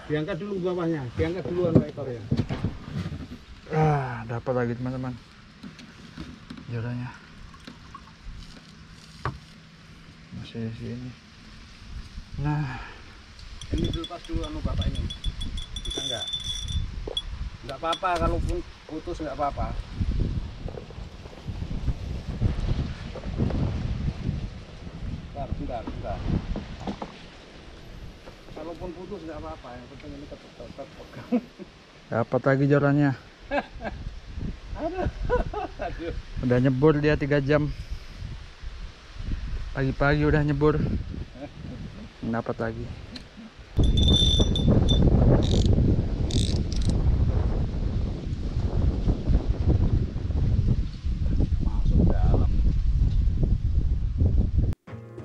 Diangkat dulu bawahnya, diangkat duluan ekornya. Dapat lagi teman-teman. Jorannya. Masih di sini. Nah, Ini dilepas dulu anu bapak ini. Bisa enggak? Enggak apa-apa, kalaupun putus enggak apa-apa. Bentar. Kalaupun putus enggak apa-apa, yang penting ini tetap pegang. dapat lagi jorannya. Aduh. Udah nyebur dia 3 jam. Pagi-pagi udah nyebur. Dapat lagi. Masuk dalam.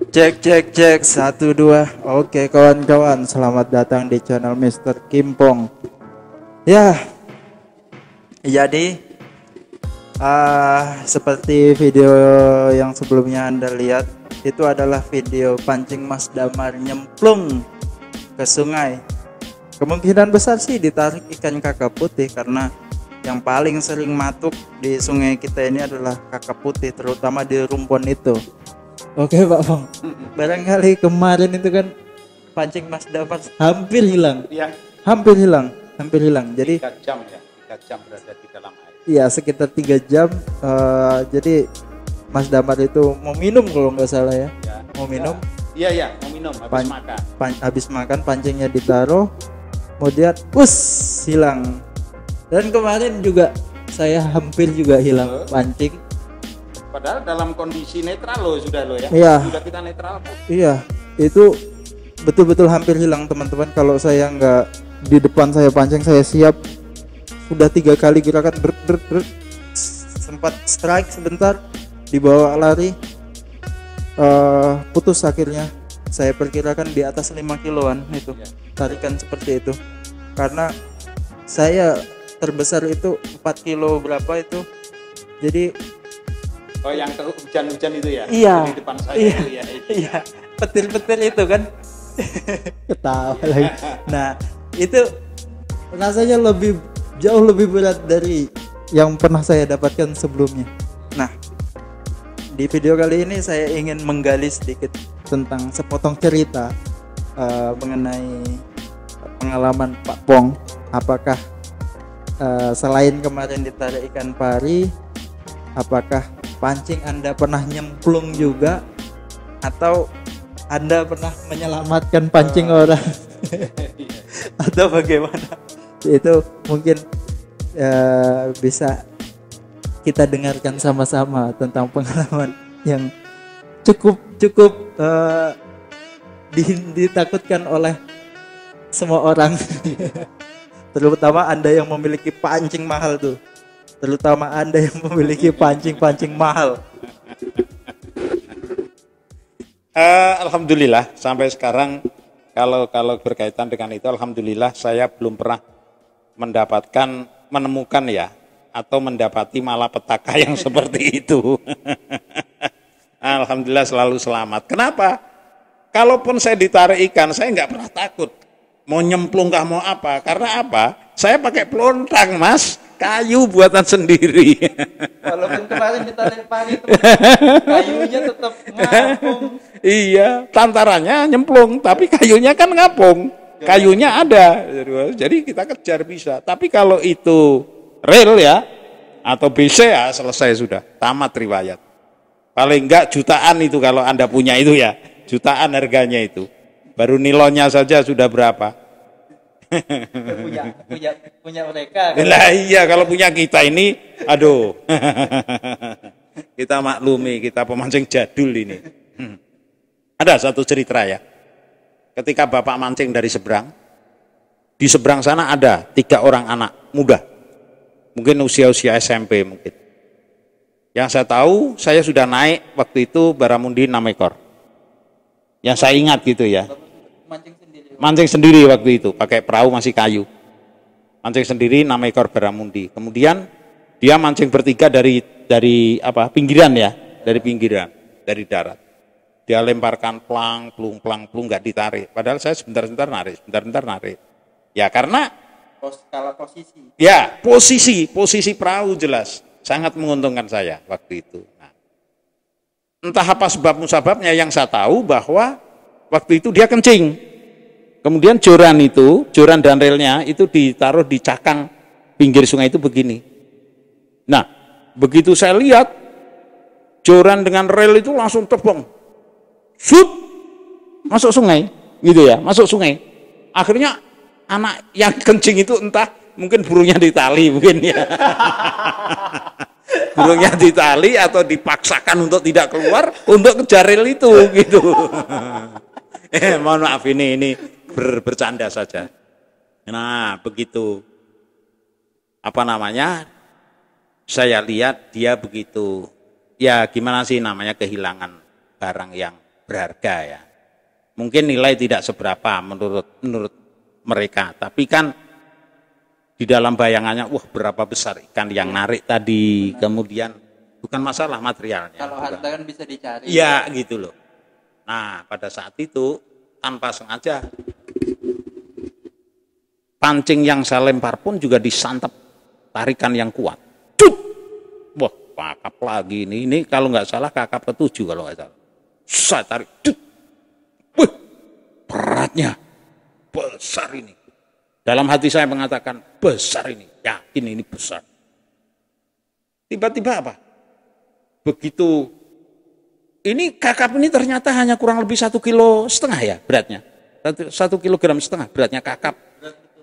Cek 1 2. Oke kawan-kawan, selamat datang di channel Mr. Kimpong. Ya. Jadi seperti video yang sebelumnya Anda lihat, itu adalah video pancing Mas Damar nyemplung ke sungai. Kemungkinan besar sih ditarik ikan kakap putih, karena yang paling sering matuk di sungai kita ini adalah kakap putih, terutama di rumpon itu. Oke Pak Bang, barangkali kemarin itu kan pancing Mas Damar hampir hilang. Iya. Hampir hilang. Jadi 3 jam ya, 3 jam berada di dalam air. iya, sekitar 3 jam. Jadi Mas Damar itu mau minum kalau nggak salah ya. Mau minum. Iya, mau minum habis makan. Habis makan pancingnya ditaruh, kemudian hilang. Dan kemarin juga saya hampir juga hilang pancing. Padahal dalam kondisi netral loh sudah lo ya. Iya. Sudah kita netral. Iya, itu betul-betul hampir hilang teman-teman. Kalau saya nggak di depan saya pancing, saya siap. Sudah 3 kali gerakan sempat strike sebentar, dibawa lari, putus akhirnya. Saya perkirakan di atas 5 kiloan itu tarikan seperti itu, karena saya terbesar itu 4 kilo berapa itu. Jadi yang hujan-hujan itu ya? Iya, di depan saya iya, itu ya. iya, petir-petir itu kan. Ketawa lagi. Nah, itu rasanya jauh lebih berat dari yang pernah saya dapatkan sebelumnya. Nah, di video kali ini saya ingin menggali sedikit tentang sepotong cerita mengenai pengalaman Pak Pong. Apakah selain kemarin ditarik ikan pari, apakah pancing Anda pernah nyemplung juga, atau Anda pernah menyelamatkan pancing orang atau bagaimana? Itu mungkin bisa kita dengarkan sama-sama tentang pengalaman yang cukup ditakutkan oleh semua orang. Terutama Anda yang memiliki pancing mahal tuh. Terutama Anda yang memiliki pancing mahal. Alhamdulillah sampai sekarang kalau berkaitan dengan itu, alhamdulillah saya belum pernah menemukan ya, atau mendapati malapetaka yang seperti itu. Alhamdulillah selalu selamat. Kenapa? Kalaupun saya ditarik ikan, saya nggak pernah takut. Mau nyemplung kah mau apa? Karena apa? Saya pakai pelontang, Mas. Kayu buatan sendiri. Walaupun kemarin ditarik pari itu kayunya tetap ngapung. Iya, tantarannya nyemplung, tapi kayunya kan ngapung. Kayunya ada. Jadi kita kejar bisa. Tapi kalau itu real ya, atau BC ya selesai sudah. Tamat riwayat. Paling enggak jutaan itu kalau Anda punya itu ya. Jutaan harganya itu. Baru nilonnya saja sudah berapa? punya mereka kan? Lah iya, kalau punya kita ini, aduh. Kita maklumi, kita pemancing jadul ini. Ada satu cerita ya. Ketika bapak mancing dari seberang, di seberang sana ada 3 orang anak muda, mungkin usia SMP mungkin. Yang saya tahu, saya sudah naik waktu itu Baramundi 6 ekor. Yang saya ingat gitu ya. Mancing sendiri waktu itu, pakai perahu masih kayu. Mancing sendiri 6 ekor Baramundi. Kemudian dia mancing bertiga dari pinggiran ya, dari pinggiran, dari darat. Dia lemparkan plang, plung, nggak ditarik. Padahal saya sebentar-sebentar narik. Ya karena skala posisi. Ya posisi perahu jelas sangat menguntungkan saya waktu itu. Nah, entah apa sebab musababnya, yang saya tahu bahwa waktu itu dia kencing. Kemudian joran dan relnya itu ditaruh di cakang pinggir sungai itu begini. Nah, begitu saya lihat joran dengan rel itu langsung terbang, masuk sungai, gitu ya, masuk sungai. Akhirnya anak yang kencing itu entah mungkin burungnya ditali mungkin ya, burungnya ditali atau dipaksakan untuk tidak keluar untuk kejar rel itu, gitu. Mohon maaf ini bercanda saja. Nah, begitu saya lihat dia begitu, ya gimana sih namanya kehilangan barang yang berharga ya. Mungkin nilai tidak seberapa menurut mereka, tapi kan di dalam bayangannya, wah berapa besar ikan yang narik tadi, kemudian bukan masalah materialnya. Kalau harta kan bisa dicari. Iya gitu loh. Nah pada saat itu tanpa sengaja pancing yang saya lempar pun juga disantap tarikan yang kuat. Wah, kakap lagi ini kalau nggak salah kakap ke-7 kalau nggak salah. Saya tarik, wih, beratnya besar ini. Dalam hati saya mengatakan besar ini, yakin ini besar. Tiba-tiba apa? Begitu ini kakap ini ternyata hanya kurang lebih 1,5 kilo ya beratnya, 1,5 kilogram beratnya kakap.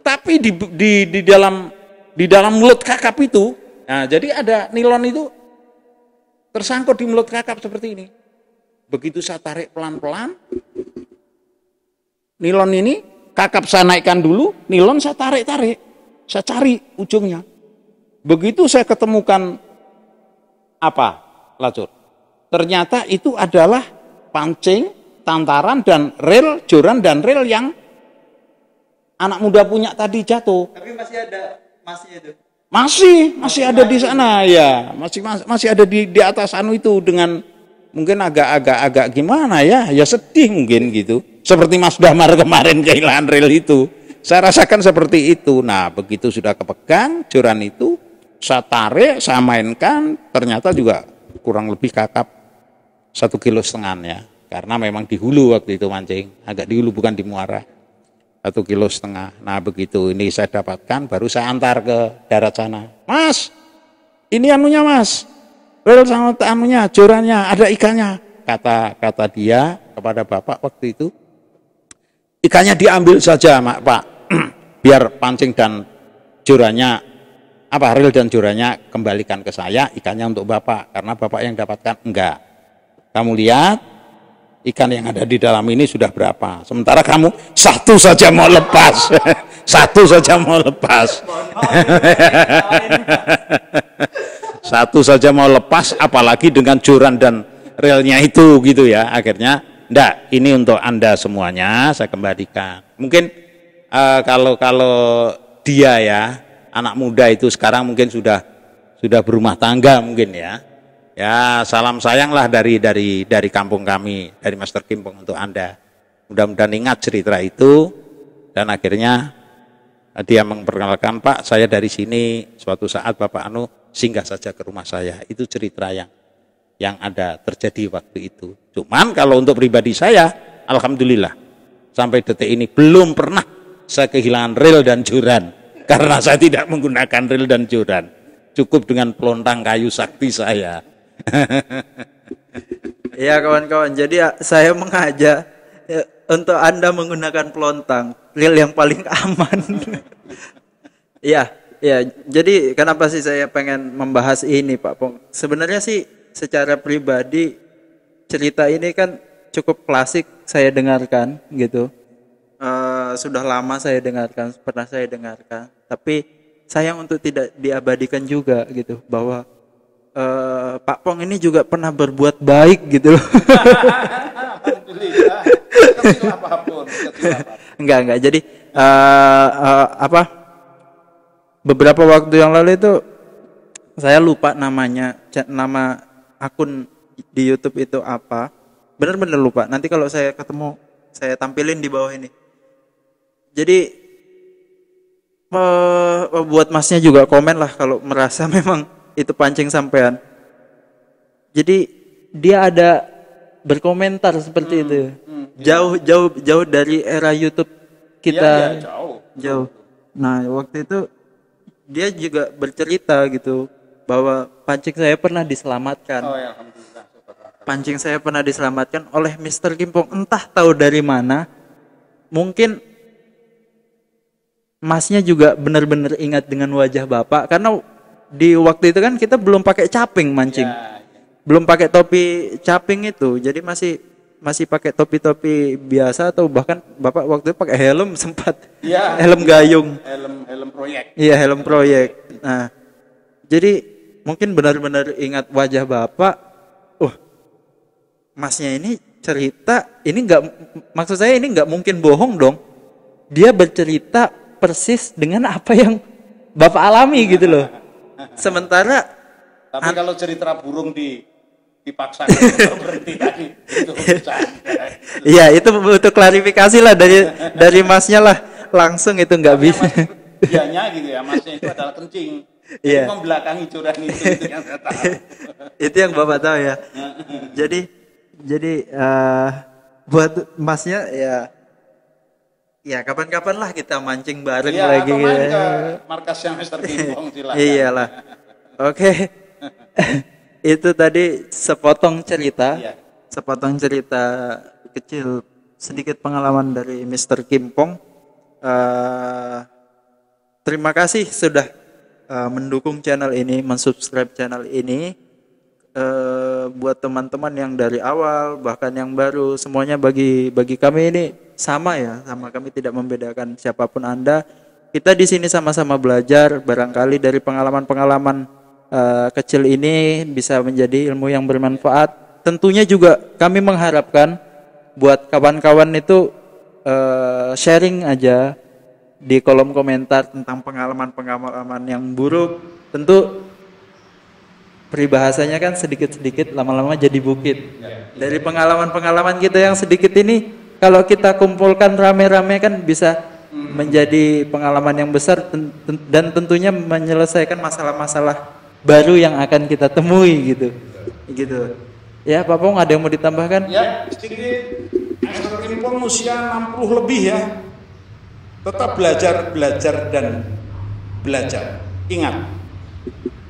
Tapi di dalam mulut kakap itu, nah, jadi ada nilon itu tersangkut di mulut kakap seperti ini. Begitu saya tarik pelan-pelan, nilon ini kakap saya naikkan dulu, nilon saya tarik, saya cari ujungnya. Begitu saya ketemukan apa, Lacur? Ternyata itu adalah pancing, tantaran dan rel, joran dan rel yang anak muda punya tadi jatuh. Tapi masih ada itu. Masih ada di sana ya, masih ada di atas itu dengan mungkin agak gimana ya sedih mungkin gitu. Seperti Mas Damar kemarin kehilangan rel itu. Saya rasakan seperti itu. Nah, begitu sudah kepegang joran itu, saya tarik, saya mainkan, ternyata juga kurang lebih kakap 1,5 kilo ya. Karena memang di hulu waktu itu mancing, agak di hulu bukan di muara. 1,5 kilo. Nah begitu ini saya dapatkan, baru saya antar ke darat sana. Mas, ini anunya mas, rel sama anunya, jorannya, ada ikannya. Kata dia kepada bapak waktu itu, ikannya diambil saja Pak, biar pancing dan jorannya, rel dan jorannya kembalikan ke saya, ikannya untuk bapak, karena bapak yang dapatkan enggak. Kamu lihat, ikan yang ada di dalam ini sudah berapa? Sementara kamu satu saja mau lepas. Satu saja mau lepas. Satu saja mau lepas, apalagi dengan joran dan relnya itu gitu ya. Akhirnya, enggak, ini untuk Anda semuanya saya kembalikan. Mungkin kalau dia ya, anak muda itu sekarang mungkin sudah berumah tangga mungkin ya. Ya salam sayang lah dari kampung kami, dari Master Kimpong untuk Anda. Mudah-mudahan ingat cerita itu, dan akhirnya dia memperkenalkan, Pak saya dari sini, suatu saat Bapak singgah saja ke rumah saya. Itu cerita yang ada terjadi waktu itu. Cuman kalau untuk pribadi saya, alhamdulillah sampai detik ini belum pernah saya kehilangan rel dan joran, karena saya tidak menggunakan rel dan joran. Cukup dengan pelontang kayu sakti saya. Ya kawan-kawan, jadi saya mengajak untuk Anda menggunakan pelontang, reel yang paling aman. Ya, jadi kenapa sih saya pengen membahas ini Pak Pong? Sebenarnya sih secara pribadi cerita ini kan cukup klasik saya dengarkan gitu. Sudah lama saya dengarkan, pernah saya dengarkan, tapi sayang untuk tidak diabadikan juga gitu, bahwa Pak Pong ini juga pernah berbuat baik gitu. Alhamdulillah. Kecil apapun. Enggak. Jadi beberapa waktu yang lalu itu saya lupa namanya, nama akun di YouTube itu apa. Bener-bener lupa. Nanti kalau saya ketemu, saya tampilin di bawah ini. Jadi buat masnya juga komen lah kalau merasa memang itu pancing sampean. Jadi dia ada berkomentar seperti itu. Jauh dari era YouTube kita. Iya, jauh. Nah, waktu itu dia juga bercerita gitu bahwa pancing saya pernah diselamatkan. Oh ya, alhamdulillah. Pancing saya pernah diselamatkan oleh Mr. Kimpong, entah tahu dari mana. Mungkin masnya juga benar-benar ingat dengan wajah Bapak, karena di waktu itu kan kita belum pakai caping mancing. Ya. Belum pakai topi caping itu. Jadi masih pakai topi-topi biasa, atau bahkan Bapak waktu itu pakai helm sempat. Ya, helm gayung. Helm proyek. Iya, helm proyek. Nah, jadi mungkin benar-benar ingat wajah Bapak. Masnya ini cerita, ini maksud saya ini nggak mungkin bohong dong. Dia bercerita persis dengan apa yang Bapak alami gitu loh. Sementara tapi kalau cerita burung dipaksa berhenti tadi itu iya, itu butuh klarifikasi lah dari masnya lah, langsung itu nggak bisa. Dianya gitu ya, masnya itu adalah kencing. Iya. Membelakangi curang itu yang saya tahu. Itu yang Bapak tahu ya. Jadi buat masnya ya kapan-kapan lah kita mancing bareng lagi atau gitu. ke markasnya Mr. Kimpong silakan. Iyalah. Oke. Itu tadi sepotong cerita. Iya. Sepotong cerita kecil, sedikit pengalaman dari Mr. Kimpong. Terima kasih sudah mendukung channel ini, mensubscribe channel ini. Buat teman-teman yang dari awal bahkan yang baru, semuanya bagi kami ini sama ya, sama. Kami tidak membedakan siapapun Anda. Kita di sini sama-sama belajar, barangkali dari pengalaman-pengalaman kecil ini bisa menjadi ilmu yang bermanfaat. Tentunya juga kami mengharapkan buat kawan-kawan itu sharing aja di kolom komentar tentang pengalaman-pengalaman yang buruk. Tentu peribahasanya kan sedikit-sedikit lama-lama jadi bukit. Dari pengalaman-pengalaman kita yang sedikit ini, kalau kita kumpulkan rame-rame kan bisa menjadi pengalaman yang besar dan tentunya menyelesaikan masalah-masalah baru yang akan kita temui gitu. Ya, Pak Pong, ada yang mau ditambahkan? Ya, sedikit. Mr. Kimpong usia 60 lebih ya. Tetap belajar dan belajar. Ingat,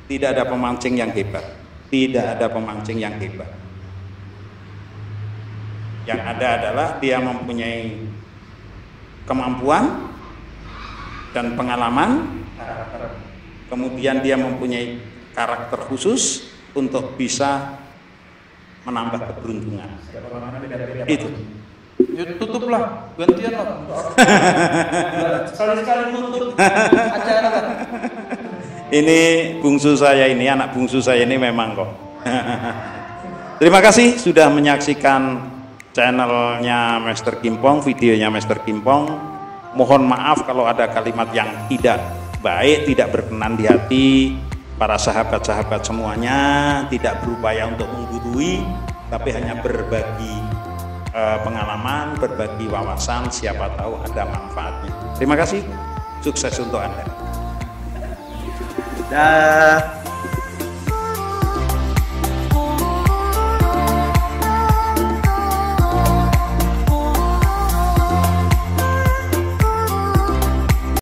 tidak ada pemancing yang hebat. Tidak ada pemancing yang hebat. Yang ada adalah dia mempunyai kemampuan dan pengalaman, kemudian dia mempunyai karakter khusus untuk bisa menambah keberuntungan. Itu. Ya, tutuplah, gantian lah. Sekali-sekali tutup acara kan. Ini bungsu saya ini, anak bungsu saya ini memang kok. Terima kasih sudah menyaksikan channelnya Mr. Kimpong, videonya Mr. Kimpong. Mohon maaf kalau ada kalimat yang tidak baik, tidak berkenan di hati. Para sahabat-sahabat semuanya tidak berupaya untuk menggurui, tapi hanya berbagi pengalaman, berbagi wawasan, siapa tahu ada manfaatnya. Terima kasih, sukses untuk Anda. Dah.